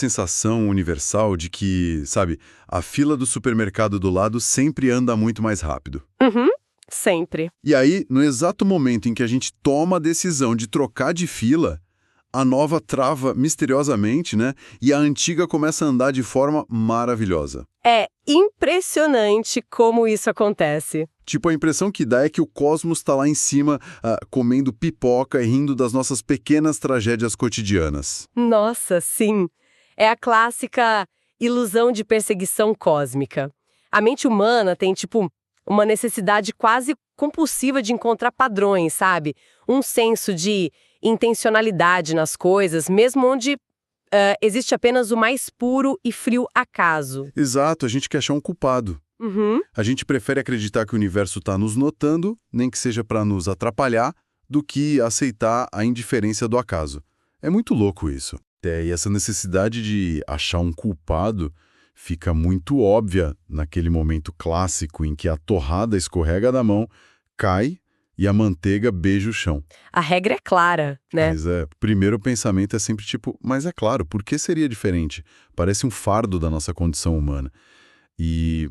Sensação universal de que, sabe, a fila do supermercado do lado sempre anda muito mais rápido. Uhum, sempre. E aí, no exato momento em que a gente toma a decisão de trocar de fila, a nova trava misteriosamente, né? E a antiga começa a andar de forma maravilhosa. É impressionante como isso acontece. Tipo, a impressão que dá é que o cosmos está lá em cima, comendo pipoca e rindo das nossas pequenas tragédias cotidianas. Nossa, sim. É a clássica ilusão de perseguição cósmica. A mente humana tem, tipo, uma necessidade quase compulsiva de encontrar padrões, sabe? Um senso de intencionalidade nas coisas, mesmo onde existe apenas o mais puro e frio acaso. Exato, a gente quer achar um culpado. Uhum. A gente prefere acreditar que o universo está nos notando, nem que seja para nos atrapalhar, do que aceitar a indiferença do acaso. É muito louco isso. E essa necessidade de achar um culpado fica muito óbvia naquele momento clássico em que a torrada escorrega da mão, cai e a manteiga beija o chão. A regra é clara, né? Mas o primeiro pensamento é sempre tipo, mas é claro, por que seria diferente? Parece um fardo da nossa condição humana. E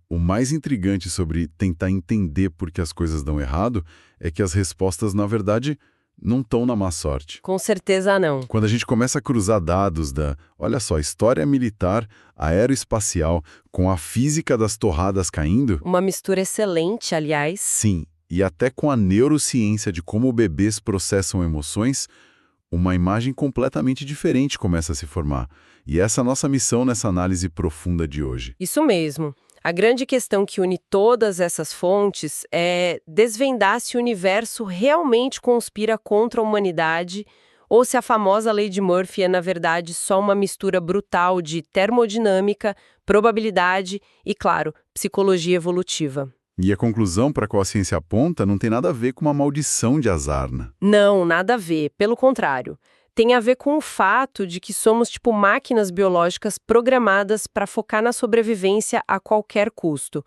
o mais intrigante sobre tentar entender por que as coisas dão errado é que as respostas, na verdade, não estão na má sorte. Com certeza não. Quando a gente começa a cruzar dados olha só, história militar, aeroespacial, com a física das torradas caindo... Uma mistura excelente, aliás. Sim, e até com a neurociência de como bebês processam emoções, uma imagem completamente diferente começa a se formar. E essa é a nossa missão nessa análise profunda de hoje. Isso mesmo. A grande questão que une todas essas fontes é desvendar se o universo realmente conspira contra a humanidade ou se a famosa lei de Murphy é, na verdade, só uma mistura brutal de termodinâmica, probabilidade e, claro, psicologia evolutiva. E a conclusão para a qual a ciência aponta não tem nada a ver com uma maldição de azar, né? Não, nada a ver. Pelo contrário. Tem a ver com o fato de que somos tipo máquinas biológicas programadas para focar na sobrevivência a qualquer custo.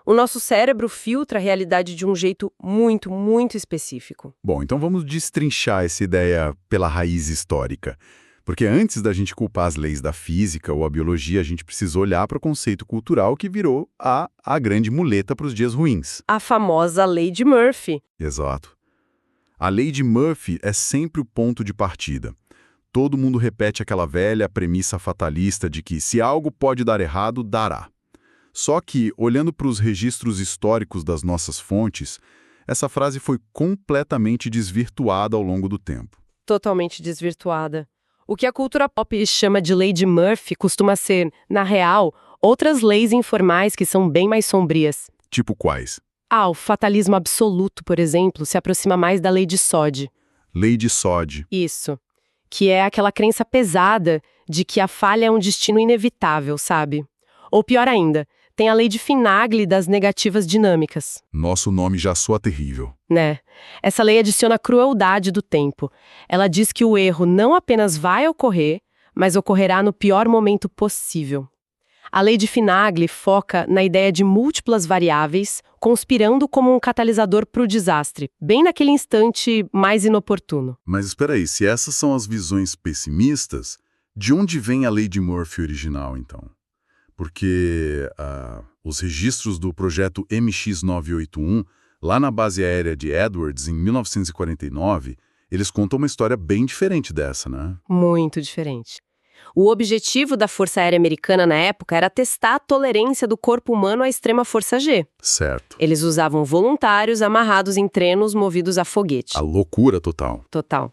O nosso cérebro filtra a realidade de um jeito muito, muito específico. Bom, então vamos destrinchar essa ideia pela raiz histórica. Porque antes da gente culpar as leis da física ou a biologia, a gente precisa olhar para o conceito cultural que virou a grande muleta para os dias ruins. A famosa lei de Murphy. Exato. A lei de Murphy é sempre o ponto de partida. Todo mundo repete aquela velha premissa fatalista de que se algo pode dar errado, dará. Só que, olhando para os registros históricos das nossas fontes, essa frase foi completamente desvirtuada ao longo do tempo. Totalmente desvirtuada. O que a cultura pop chama de lei de Murphy costuma ser, na real, outras leis informais que são bem mais sombrias. Tipo quais? O fatalismo absoluto, por exemplo, se aproxima mais da lei de Sod. Lei de Sod. Isso. Que é aquela crença pesada de que a falha é um destino inevitável, sabe? Ou pior ainda, tem a lei de Finagle das negativas dinâmicas. Nosso nome já soa terrível. Né? Essa lei adiciona a crueldade do tempo. Ela diz que o erro não apenas vai ocorrer, mas ocorrerá no pior momento possível. A lei de Finagle foca na ideia de múltiplas variáveis conspirando como um catalisador para o desastre, bem naquele instante mais inoportuno. Mas espera aí, se essas são as visões pessimistas, de onde vem a lei de Murphy original, então? Porque os registros do projeto MX-981, lá na base aérea de Edwards, em 1949, eles contam uma história bem diferente dessa, né? Muito diferente. O objetivo da Força Aérea Americana na época era testar a tolerância do corpo humano à extrema força G. Certo. Eles usavam voluntários amarrados em trenos movidos a foguete. A loucura total. Total.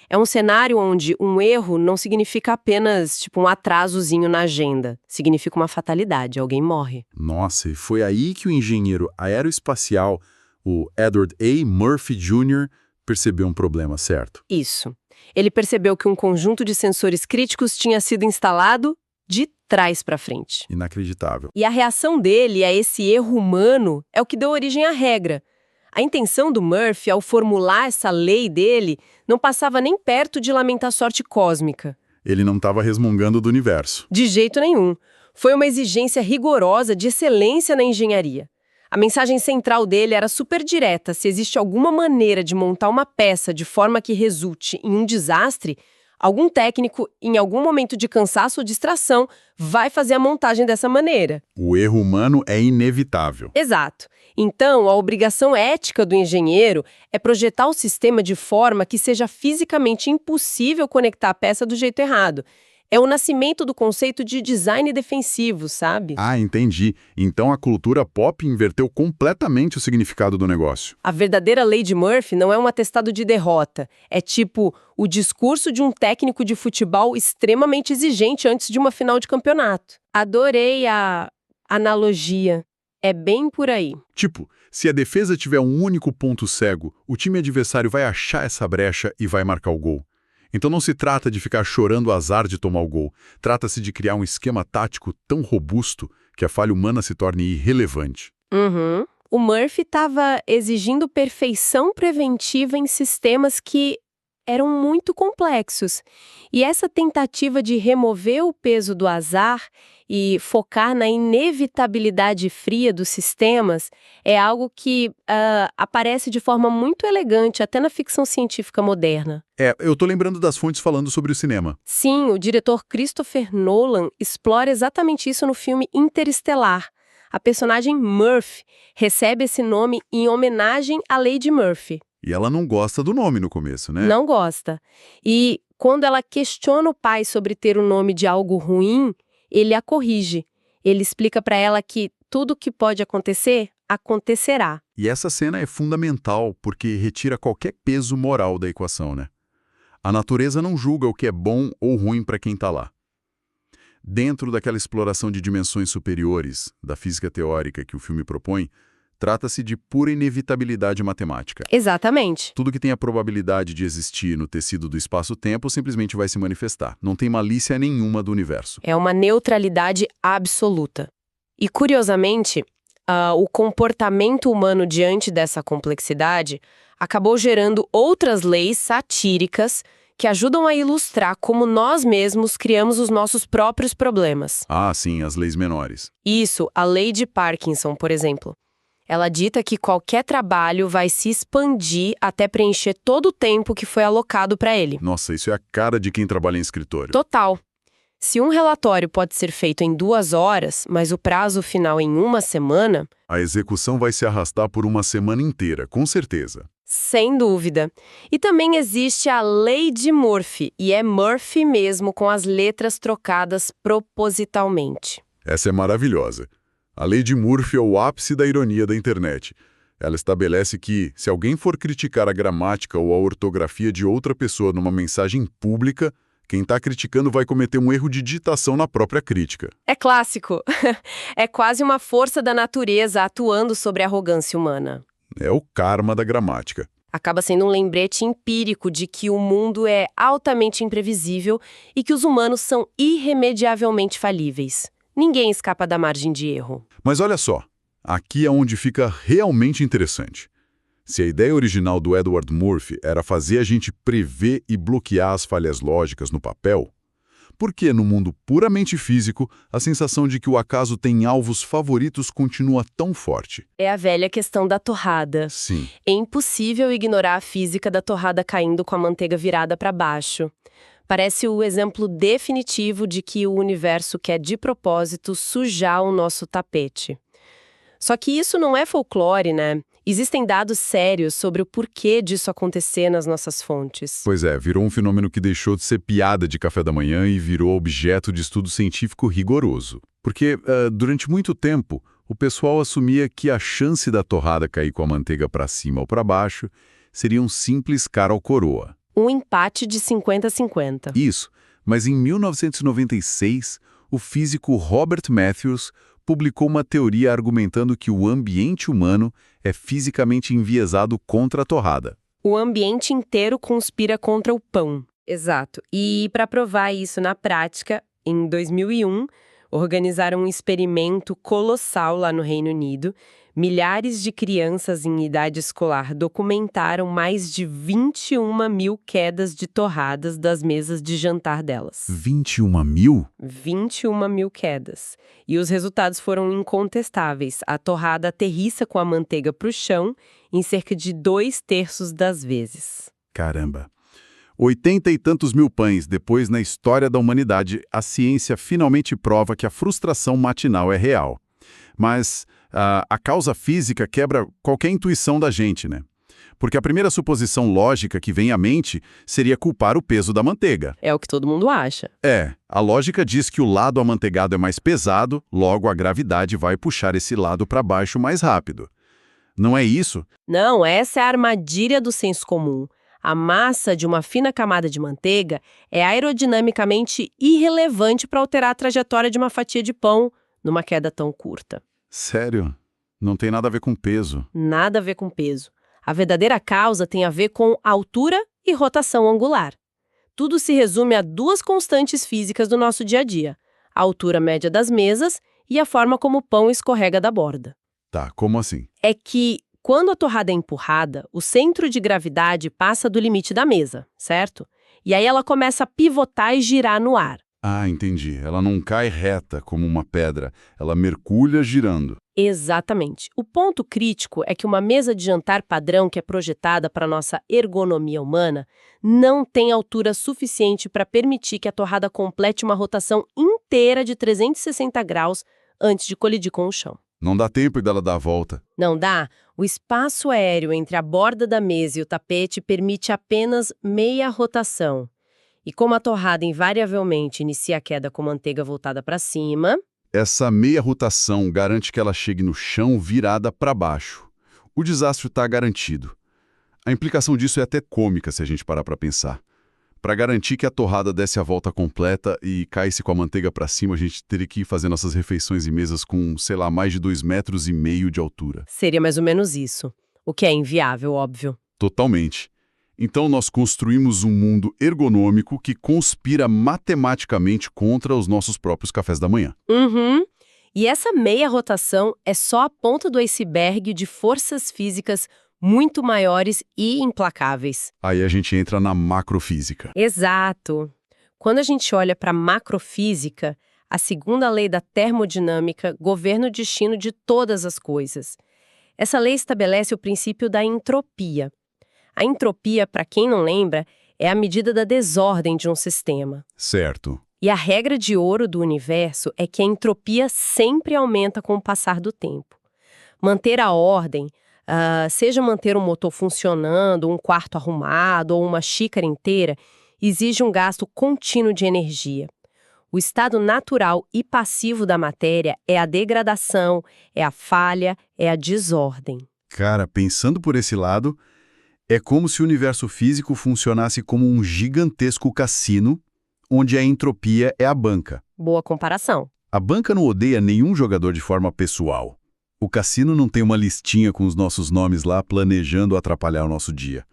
É um cenário onde um erro não significa apenas tipo um atrasozinho na agenda. Significa uma fatalidade, alguém morre. Nossa, e foi aí que o engenheiro aeroespacial, o Edward A. Murphy Jr., percebeu um problema, certo? Isso. Ele percebeu que um conjunto de sensores críticos tinha sido instalado de trás para frente. Inacreditável. E a reação dele a esse erro humano é o que deu origem à regra. A intenção do Murphy, ao formular essa lei dele, não passava nem perto de lamentar sorte cósmica. Ele não estava resmungando do universo. De jeito nenhum. Foi uma exigência rigorosa de excelência na engenharia. A mensagem central dele era super direta. Se existe alguma maneira de montar uma peça de forma que resulte em um desastre, Algum técnico, em algum momento de cansaço ou distração, vai fazer a montagem dessa maneira. O erro humano é inevitável. Exato. Então, a obrigação ética do engenheiro é projetar o sistema de forma que seja fisicamente impossível conectar a peça do jeito errado. É o nascimento do conceito de design defensivo, sabe? Ah, entendi. Então a cultura pop inverteu completamente o significado do negócio. A verdadeira lei de Murphy não é um atestado de derrota. É tipo o discurso de um técnico de futebol extremamente exigente antes de uma final de campeonato. Adorei a analogia. É bem por aí. Tipo, se a defesa tiver um único ponto cego, o time adversário vai achar essa brecha e vai marcar o gol. Então não se trata de ficar chorando o azar de tomar o gol. Trata-se de criar um esquema tático tão robusto que a falha humana se torne irrelevante. Uhum. O Murphy estava exigindo perfeição preventiva em sistemas que eram muito complexos. E essa tentativa de remover o peso do azar e focar na inevitabilidade fria dos sistemas é algo que aparece de forma muito elegante até na ficção científica moderna. Eu tô lembrando das fontes falando sobre o cinema. Sim, o diretor Christopher Nolan explora exatamente isso no filme Interestelar. A personagem Murphy recebe esse nome em homenagem à lei de Murphy. E ela não gosta do nome no começo, né? Não gosta. E quando ela questiona o pai sobre ter o nome de algo ruim, ele a corrige. Ele explica para ela que tudo que pode acontecer, acontecerá. E essa cena é fundamental porque retira qualquer peso moral da equação, né? A natureza não julga o que é bom ou ruim para quem está lá. Dentro daquela exploração de dimensões superiores, da física teórica que o filme propõe, trata-se de pura inevitabilidade matemática. Exatamente. Tudo que tem a probabilidade de existir no tecido do espaço-tempo simplesmente vai se manifestar. Não tem malícia nenhuma do universo. É uma neutralidade absoluta. E, curiosamente, o comportamento humano diante dessa complexidade acabou gerando outras leis satíricas que ajudam a ilustrar como nós mesmos criamos os nossos próprios problemas. Ah, sim, as leis menores. Isso, a lei de Parkinson, por exemplo. Ela dita que qualquer trabalho vai se expandir até preencher todo o tempo que foi alocado para ele. Nossa, isso é a cara de quem trabalha em escritório. Total. Se um relatório pode ser feito em 2 horas, mas o prazo final em 1 semana... A execução vai se arrastar por uma semana inteira, com certeza. Sem dúvida. E também existe a lei de Murphy, e é Murphy mesmo com as letras trocadas propositalmente. Essa é maravilhosa. A lei de Murphy é o ápice da ironia da internet. Ela estabelece que, se alguém for criticar a gramática ou a ortografia de outra pessoa numa mensagem pública, quem está criticando vai cometer um erro de digitação na própria crítica. É clássico. É quase uma força da natureza atuando sobre a arrogância humana. É o karma da gramática. Acaba sendo um lembrete empírico de que o mundo é altamente imprevisível e que os humanos são irremediavelmente falíveis. Ninguém escapa da margem de erro. Mas olha só, aqui é onde fica realmente interessante. Se a ideia original do Edward Murphy era fazer a gente prever e bloquear as falhas lógicas no papel, por que no mundo puramente físico a sensação de que o acaso tem alvos favoritos continua tão forte? É a velha questão da torrada. Sim. É impossível ignorar a física da torrada caindo com a manteiga virada para baixo. Parece o exemplo definitivo de que o universo quer de propósito sujar o nosso tapete. Só que isso não é folclore, né? Existem dados sérios sobre o porquê disso acontecer nas nossas fontes. Pois é, virou um fenômeno que deixou de ser piada de café da manhã e virou objeto de estudo científico rigoroso. Porque, durante muito tempo, o pessoal assumia que a chance da torrada cair com a manteiga para cima ou para baixo seria um simples cara ou coroa. Um empate de 50-50. Isso, mas em 1996, o físico Robert Matthews publicou uma teoria argumentando que o ambiente humano é fisicamente enviesado contra a torrada. O ambiente inteiro conspira contra o pão. Exato. E para provar isso na prática, em 2001, organizaram um experimento colossal lá no Reino Unido. Milhares de crianças em idade escolar documentaram mais de 21 mil quedas de torradas das mesas de jantar delas. 21 mil? 21 mil quedas. E os resultados foram incontestáveis. A torrada aterrissa com a manteiga para o chão em cerca de 2/3 das vezes. Caramba! 80 e tantos mil pães depois na história da humanidade, a ciência finalmente prova que a frustração matinal é real. Mas a causa física quebra qualquer intuição da gente, né? Porque a primeira suposição lógica que vem à mente seria culpar o peso da manteiga. É o que todo mundo acha. A lógica diz que o lado amanteigado é mais pesado, logo a gravidade vai puxar esse lado para baixo mais rápido. Não é isso? Não, essa é a armadilha do senso comum. A massa de uma fina camada de manteiga é aerodinamicamente irrelevante para alterar a trajetória de uma fatia de pão numa queda tão curta. Sério? Não tem nada a ver com peso. Nada a ver com peso. A verdadeira causa tem a ver com altura e rotação angular. Tudo se resume a duas constantes físicas do nosso dia a dia: a altura média das mesas e a forma como o pão escorrega da borda. Tá, como assim? É que, quando a torrada é empurrada, o centro de gravidade passa do limite da mesa, certo? E aí ela começa a pivotar e girar no ar. Ah, entendi. Ela não cai reta como uma pedra, ela mergulha girando. Exatamente. O ponto crítico é que uma mesa de jantar padrão que é projetada para nossa ergonomia humana não tem altura suficiente para permitir que a torrada complete uma rotação inteira de 360 graus antes de colidir com o chão. Não dá tempo dela dar a volta. Não dá? O espaço aéreo entre a borda da mesa e o tapete permite apenas meia rotação. E como a torrada invariavelmente inicia a queda com manteiga voltada para cima... Essa meia rotação garante que ela chegue no chão virada para baixo. O desastre está garantido. A implicação disso é até cômica se a gente parar para pensar. Para garantir que a torrada desse a volta completa e caísse com a manteiga para cima, a gente teria que ir fazer nossas refeições em mesas com, sei lá, mais de 2,5 metros de altura. Seria mais ou menos isso. O que é inviável, óbvio. Totalmente. Então nós construímos um mundo ergonômico que conspira matematicamente contra os nossos próprios cafés da manhã. Uhum. E essa meia rotação é só a ponta do iceberg de forças físicas muito maiores e implacáveis. Aí a gente entra na macrofísica. Exato. Quando a gente olha para a macrofísica, a segunda lei da termodinâmica governa o destino de todas as coisas. Essa lei estabelece o princípio da entropia. A entropia, para quem não lembra, é a medida da desordem de um sistema. Certo. E a regra de ouro do universo é que a entropia sempre aumenta com o passar do tempo. Manter a ordem, seja manter um motor funcionando, um quarto arrumado ou uma xícara inteira, exige um gasto contínuo de energia. O estado natural e passivo da matéria é a degradação, é a falha, é a desordem. Cara, pensando por esse lado... É como se o universo físico funcionasse como um gigantesco cassino, onde a entropia é a banca. Boa comparação. A banca não odeia nenhum jogador de forma pessoal. O cassino não tem uma listinha com os nossos nomes lá planejando atrapalhar o nosso dia.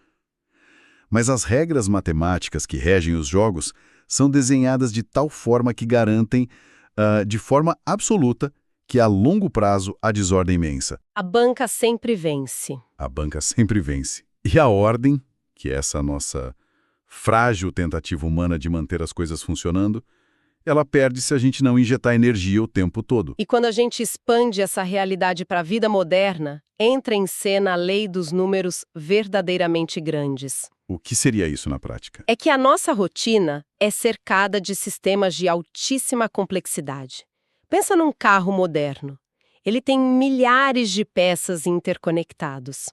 Mas as regras matemáticas que regem os jogos são desenhadas de tal forma que garantem, de forma absoluta, que a longo prazo há desordem imensa. A banca sempre vence. A banca sempre vence. E a ordem, que é essa nossa frágil tentativa humana de manter as coisas funcionando, ela perde se a gente não injetar energia o tempo todo. E quando a gente expande essa realidade para a vida moderna, entra em cena a lei dos números verdadeiramente grandes. O que seria isso na prática? É que a nossa rotina é cercada de sistemas de altíssima complexidade. Pensa num carro moderno. Ele tem milhares de peças interconectados.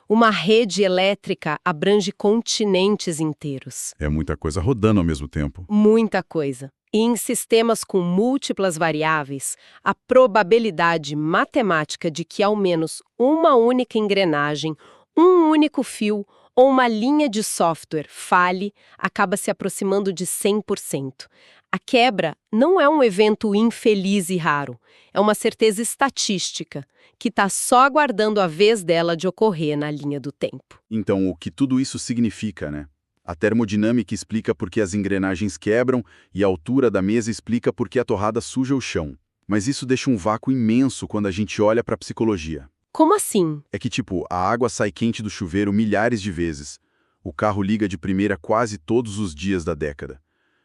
Uma rede elétrica abrange continentes inteiros. É muita coisa rodando ao mesmo tempo. Muita coisa. E em sistemas com múltiplas variáveis, a probabilidade matemática de que ao menos uma única engrenagem, um único fio ou uma linha de software falhe acaba se aproximando de 100%. A quebra não é um evento infeliz e raro, é uma certeza estatística, que está só aguardando a vez dela de ocorrer na linha do tempo. Então, o que tudo isso significa, né? A termodinâmica explica por que as engrenagens quebram e a altura da mesa explica por que a torrada suja o chão. Mas isso deixa um vácuo imenso quando a gente olha para a psicologia. Como assim? É que, a água sai quente do chuveiro milhares de vezes. O carro liga de primeira quase todos os dias da década.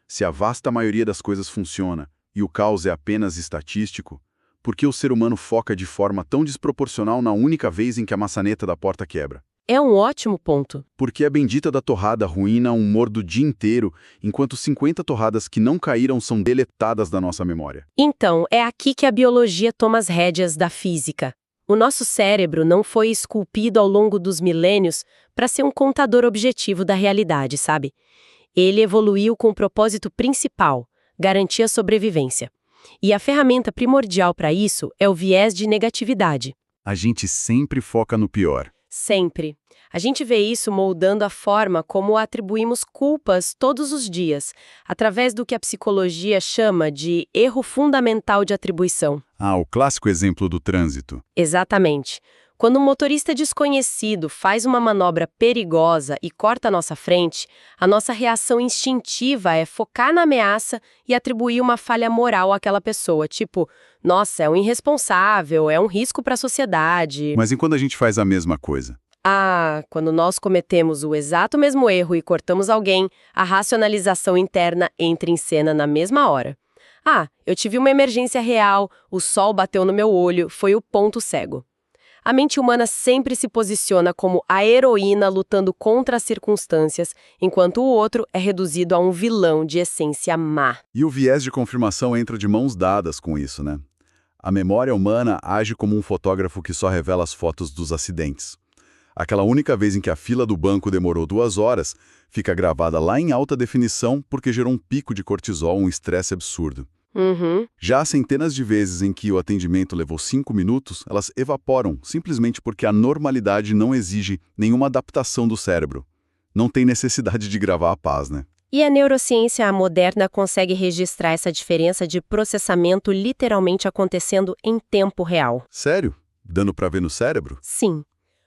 Se a vasta maioria das coisas funciona e o caos é apenas estatístico, por que o ser humano foca de forma tão desproporcional na única vez em que a maçaneta da porta quebra? É um ótimo ponto. Porque a bendita da torrada arruína o humor do dia inteiro, enquanto 50 torradas que não caíram são deletadas da nossa memória. Então, é aqui que a biologia toma as rédeas da física. O nosso cérebro não foi esculpido ao longo dos milênios para ser um contador objetivo da realidade, sabe? Ele evoluiu com o propósito principal: garantir a sobrevivência. E a ferramenta primordial para isso é o viés de negatividade. A gente sempre foca no pior. Sempre. A gente vê isso moldando a forma como atribuímos culpas todos os dias, através do que a psicologia chama de erro fundamental de atribuição. Ah, o clássico exemplo do trânsito. Exatamente. Quando um motorista desconhecido faz uma manobra perigosa e corta a nossa frente, a nossa reação instintiva é focar na ameaça e atribuir uma falha moral àquela pessoa, tipo, nossa, é um irresponsável, é um risco para a sociedade. Mas e quando a gente faz a mesma coisa? Ah, quando nós cometemos o exato mesmo erro e cortamos alguém, a racionalização interna entra em cena na mesma hora. Ah, eu tive uma emergência real, o sol bateu no meu olho, foi o ponto cego. A mente humana sempre se posiciona como a heroína lutando contra as circunstâncias, enquanto o outro é reduzido a um vilão de essência má. E o viés de confirmação entra de mãos dadas com isso, né? A memória humana age como um fotógrafo que só revela as fotos dos acidentes. Aquela única vez em que a fila do banco demorou 2 horas, fica gravada lá em alta definição porque gerou um pico de cortisol, um estresse absurdo. Já as centenas de vezes em que o atendimento levou 5 minutos, elas evaporam, simplesmente porque a normalidade não exige nenhuma adaptação do cérebro. Não tem necessidade de gravar a paz, né? E a neurociência moderna consegue registrar essa diferença de processamento literalmente acontecendo em tempo real. Sério? Dando pra ver no cérebro? Sim.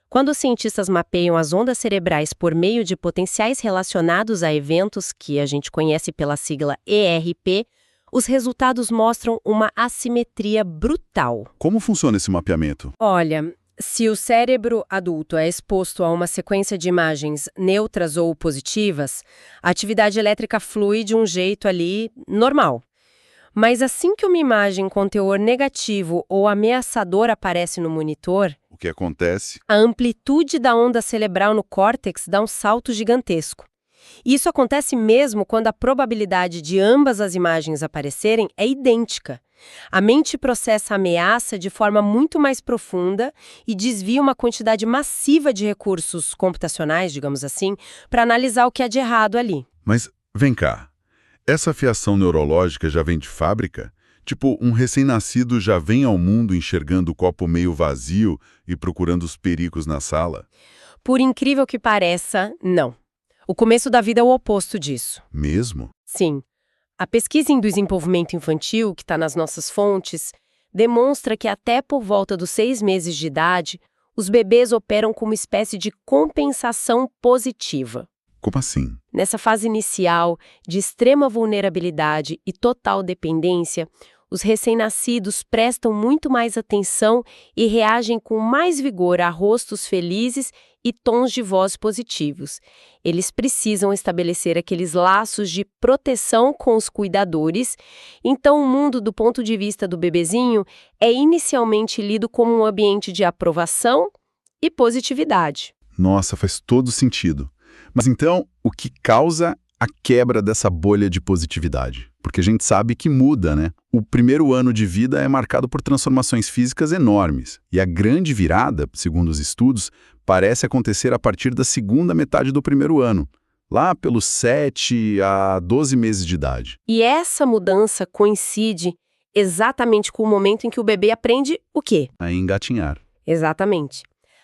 Quando os cientistas mapeiam as ondas cerebrais por meio de potenciais relacionados a eventos que a gente conhece pela sigla ERP, os resultados mostram uma assimetria brutal. Como funciona esse mapeamento? Olha, se o cérebro adulto é exposto a uma sequência de imagens neutras ou positivas, a atividade elétrica flui de um jeito ali normal. Mas assim que uma imagem com teor negativo ou ameaçador aparece no monitor, O que acontece? a amplitude da onda cerebral no córtex dá um salto gigantesco. Isso acontece mesmo quando a probabilidade de ambas as imagens aparecerem é idêntica. A mente processa a ameaça de forma muito mais profunda e desvia uma quantidade massiva de recursos computacionais, digamos assim, para analisar o que há de errado ali. Mas, vem cá. Essa fiação neurológica já vem de fábrica? Tipo, um recém-nascido já vem ao mundo enxergando o copo meio vazio e procurando os perigos na sala? Por incrível que pareça, não. O começo da vida é o oposto disso. Mesmo? Sim. A pesquisa em desenvolvimento infantil, que está nas nossas fontes, demonstra que até por volta dos 6 meses de idade, os bebês operam como espécie de compensação positiva. Como assim? Nessa fase inicial, de extrema vulnerabilidade e total dependência, os recém-nascidos prestam muito mais atenção e reagem com mais vigor a rostos felizes e tons de voz positivos. Eles precisam estabelecer aqueles laços de proteção com os cuidadores, então o mundo, do ponto de vista do bebezinho, é inicialmente lido como um ambiente de aprovação e positividade. Nossa, faz todo sentido. Mas então, o que causa a quebra dessa bolha de positividade? Porque a gente sabe que muda, né? O primeiro ano de vida é marcado por transformações físicas enormes. E a grande virada, segundo os estudos, parece acontecer a partir da segunda metade do primeiro ano, lá pelos 7 a 12 meses de idade. E essa mudança coincide exatamente com o momento em que o bebê aprende o quê? A engatinhar. Exatamente.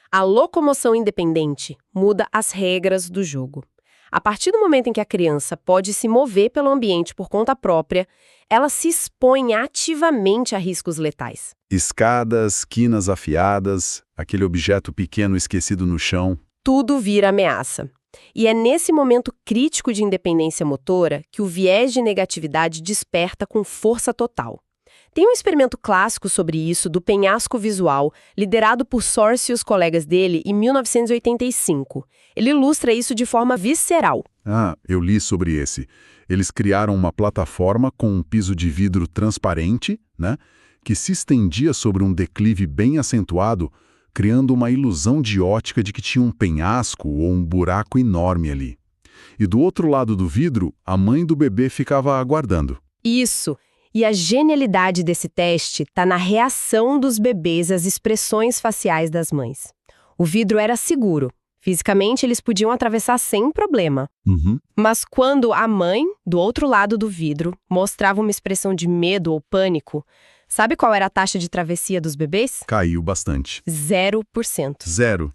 A locomoção independente muda as regras do jogo. A partir do momento em que a criança pode se mover pelo ambiente por conta própria, ela se expõe ativamente a riscos letais. Escadas, quinas afiadas, aquele objeto pequeno esquecido no chão. Tudo vira ameaça. E é nesse momento crítico de independência motora que o viés de negatividade desperta com força total. Tem um experimento clássico sobre isso do penhasco visual, liderado por Sorce e os colegas dele em 1985. Ele ilustra isso de forma visceral. Ah, eu li sobre esse. Eles criaram uma plataforma com um piso de vidro transparente, né, que se estendia sobre um declive bem acentuado, criando uma ilusão de ótica de que tinha um penhasco ou um buraco enorme ali. E do outro lado do vidro, a mãe do bebê ficava aguardando. Isso. E a genialidade desse teste está na reação dos bebês às expressões faciais das mães. O vidro era seguro. Fisicamente, eles podiam atravessar sem problema. Mas quando a mãe, do outro lado do vidro, mostrava uma expressão de medo ou pânico, sabe qual era a taxa de travessia dos bebês? Caiu bastante. 0%.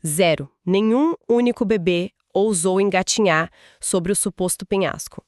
Zero. Nenhum único bebê ousou engatinhar sobre o suposto penhasco.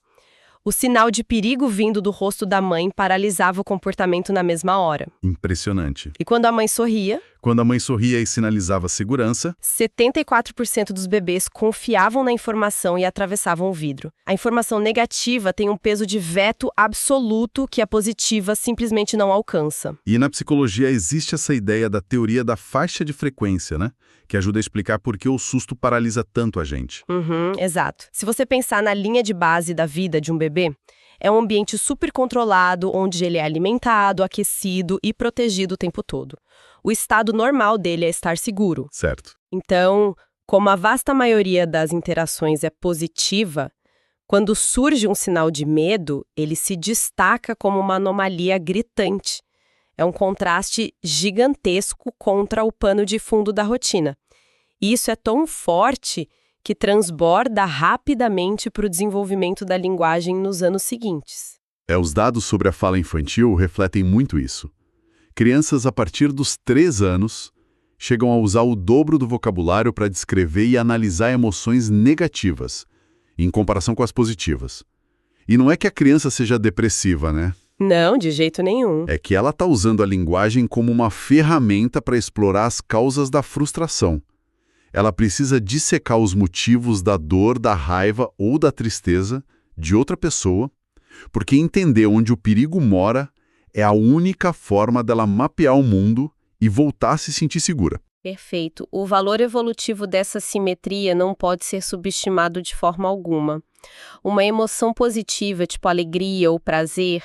O sinal de perigo vindo do rosto da mãe paralisava o comportamento na mesma hora. Impressionante. E quando a mãe sorria, Quando a mãe sorria e sinalizava segurança, 74% dos bebês confiavam na informação e atravessavam o vidro. A informação negativa tem um peso de veto absoluto que a positiva simplesmente não alcança. e na psicologia existe essa ideia da teoria da faixa de frequência, né? Que ajuda a explicar por que o susto paralisa tanto a gente. Exato. Se você pensar na linha de base da vida de um bebê, é um ambiente super controlado, onde ele é alimentado, aquecido e protegido o tempo todo. O estado normal dele é estar seguro. Certo. Então, como a vasta maioria das interações é positiva, quando surge um sinal de medo, ele se destaca como uma anomalia gritante. É um contraste gigantesco contra o pano de fundo da rotina. E isso é tão forte que transborda rapidamente para o desenvolvimento da linguagem nos anos seguintes. Os dados sobre a fala infantil refletem muito isso. Crianças a partir dos 3 anos chegam a usar o dobro do vocabulário para descrever e analisar emoções negativas, em comparação com as positivas. E não é que a criança seja depressiva, né? Não, de jeito nenhum. É que ela está usando a linguagem como uma ferramenta para explorar as causas da frustração. Ela precisa dissecar os motivos da dor, da raiva ou da tristeza de outra pessoa, porque entender onde o perigo mora é a única forma dela mapear o mundo e voltar a se sentir segura. Perfeito. O valor evolutivo dessa simetria não pode ser subestimado de forma alguma. Uma emoção positiva, tipo alegria ou prazer,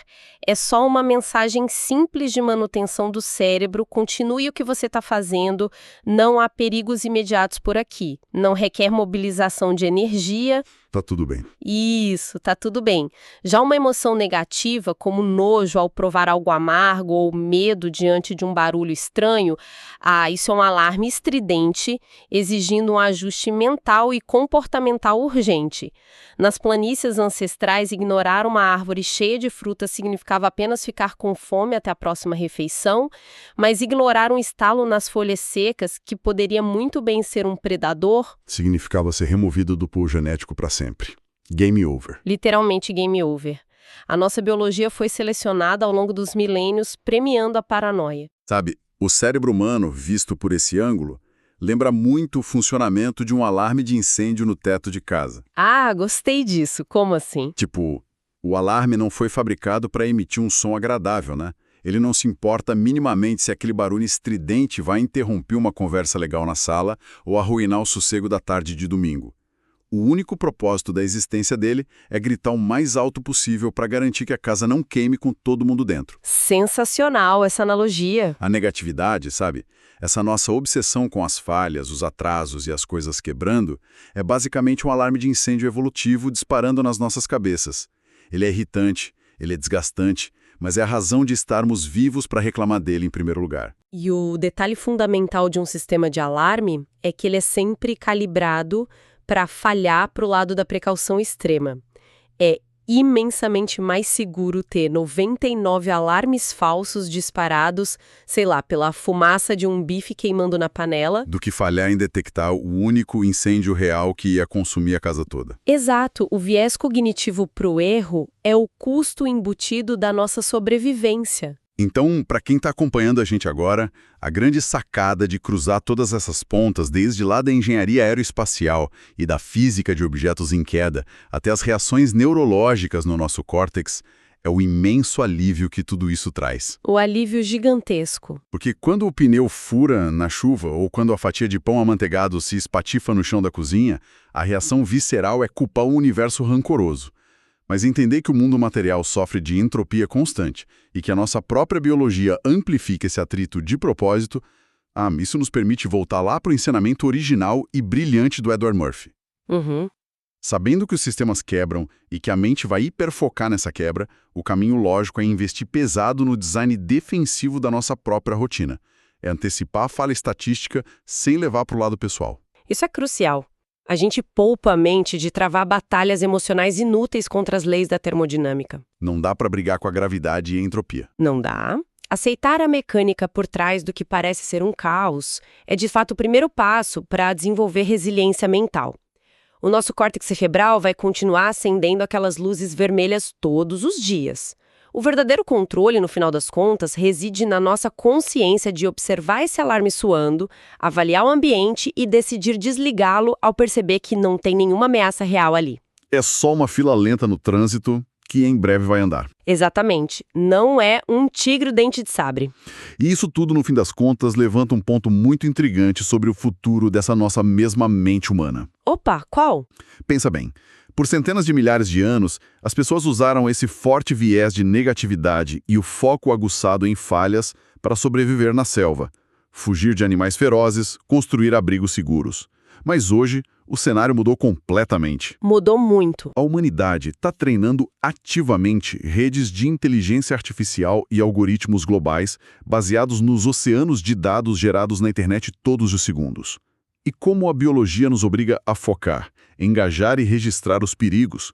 é só uma mensagem simples de manutenção do cérebro: continue o que você está fazendo, não há perigos imediatos por aqui. Não requer mobilização de energia. Tá tudo bem. Isso, tá tudo bem. Já uma emoção negativa, como nojo ao provar algo amargo ou medo diante de um barulho estranho, isso é um alarme estridente, exigindo um ajuste mental e comportamental urgente. Nas planícies ancestrais, ignorar uma árvore cheia de frutas significava apenas ficar com fome até a próxima refeição, mas ignorar um estalo nas folhas secas, que poderia muito bem ser um predador, Significava ser removido do pool genético para sempre. Game over. literalmente game over. A nossa biologia foi selecionada ao longo dos milênios, premiando a paranoia. Sabe, o cérebro humano, visto por esse ângulo, lembra muito o funcionamento de um alarme de incêndio no teto de casa. Gostei disso. Como assim? Tipo, o alarme não foi fabricado para emitir um som agradável, né? Ele não se importa minimamente se aquele barulho estridente vai interromper uma conversa legal na sala ou arruinar o sossego da tarde de domingo. O único propósito da existência dele é gritar o mais alto possível para garantir que a casa não queime com todo mundo dentro. Sensacional essa analogia. A negatividade, sabe? Essa nossa obsessão com as falhas, os atrasos e as coisas quebrando é basicamente um alarme de incêndio evolutivo disparando nas nossas cabeças. Ele é irritante, ele é desgastante, mas é a razão de estarmos vivos para reclamar dele em primeiro lugar. E o detalhe fundamental de um sistema de alarme é que ele é sempre calibrado para falhar para o lado da precaução extrema. É imensamente mais seguro ter 99 alarmes falsos disparados, sei lá, pela fumaça de um bife queimando na panela, Do que falhar em detectar o único incêndio real que ia consumir a casa toda. Exato, o viés cognitivo para o erro é o custo embutido da nossa sobrevivência. Então, para quem está acompanhando a gente agora, a grande sacada de cruzar todas essas pontas, desde lá da engenharia aeroespacial e da física de objetos em queda, até as reações neurológicas no nosso córtex, é o imenso alívio que tudo isso traz. O alívio gigantesco. Porque quando o pneu fura na chuva ou quando a fatia de pão amanteigado se espatifa no chão da cozinha, a reação visceral é culpar o universo rancoroso. Mas entender que o mundo material sofre de entropia constante e que a nossa própria biologia amplifica esse atrito de propósito Isso nos permite voltar lá para o ensinamento original e brilhante do Edward Murphy. Uhum. Sabendo que os sistemas quebram e que a mente vai hiperfocar nessa quebra, o caminho lógico é investir pesado no design defensivo da nossa própria rotina. É antecipar a falha estatística sem levar para o lado pessoal. Isso é crucial. A gente poupa a mente de travar batalhas emocionais inúteis contra as leis da termodinâmica. Não dá para brigar com a gravidade e a entropia. Não dá. Aceitar a mecânica por trás do que parece ser um caos é de fato o primeiro passo para desenvolver resiliência mental. O nosso córtex cerebral vai continuar acendendo aquelas luzes vermelhas todos os dias. O verdadeiro controle, no final das contas, reside na nossa consciência de observar esse alarme soando, avaliar o ambiente e decidir desligá-lo ao perceber que não tem nenhuma ameaça real ali. É só uma fila lenta no trânsito que em breve vai andar. Exatamente. Não é um tigre dente de sabre. E isso tudo, no fim das contas, levanta um ponto muito intrigante sobre o futuro dessa nossa mesma mente humana. Opa, qual? Pensa bem, por centenas de milhares de anos, as pessoas usaram esse forte viés de negatividade e o foco aguçado em falhas para sobreviver na selva, fugir de animais ferozes, construir abrigos seguros. Mas hoje, o cenário mudou completamente. Mudou muito. A humanidade está treinando ativamente redes de inteligência artificial e algoritmos globais baseados nos oceanos de dados gerados na internet todos os segundos. E como a biologia nos obriga a focar, engajar e registrar os perigos,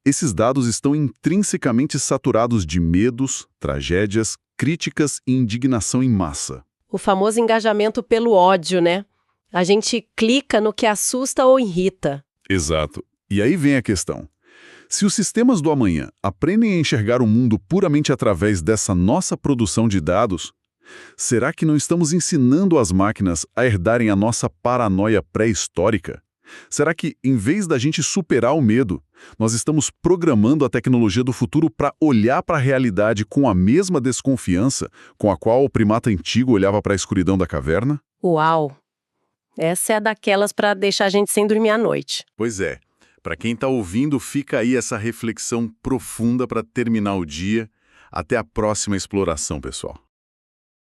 esses dados estão intrinsecamente saturados de medos, tragédias, críticas e indignação em massa. O famoso engajamento pelo ódio, né? A gente clica no que assusta ou irrita. Exato. E aí vem a questão. Se os sistemas do amanhã aprendem a enxergar o mundo puramente através dessa nossa produção de dados, será que não estamos ensinando as máquinas a herdarem a nossa paranoia pré-histórica? Será que, em vez da gente superar o medo, nós estamos programando a tecnologia do futuro para olhar para a realidade com a mesma desconfiança com a qual o primata antigo olhava para a escuridão da caverna? Uau! Essa é daquelas para deixar a gente sem dormir à noite. Pois é. Para quem está ouvindo, fica aí essa reflexão profunda para terminar o dia. Até a próxima exploração, pessoal.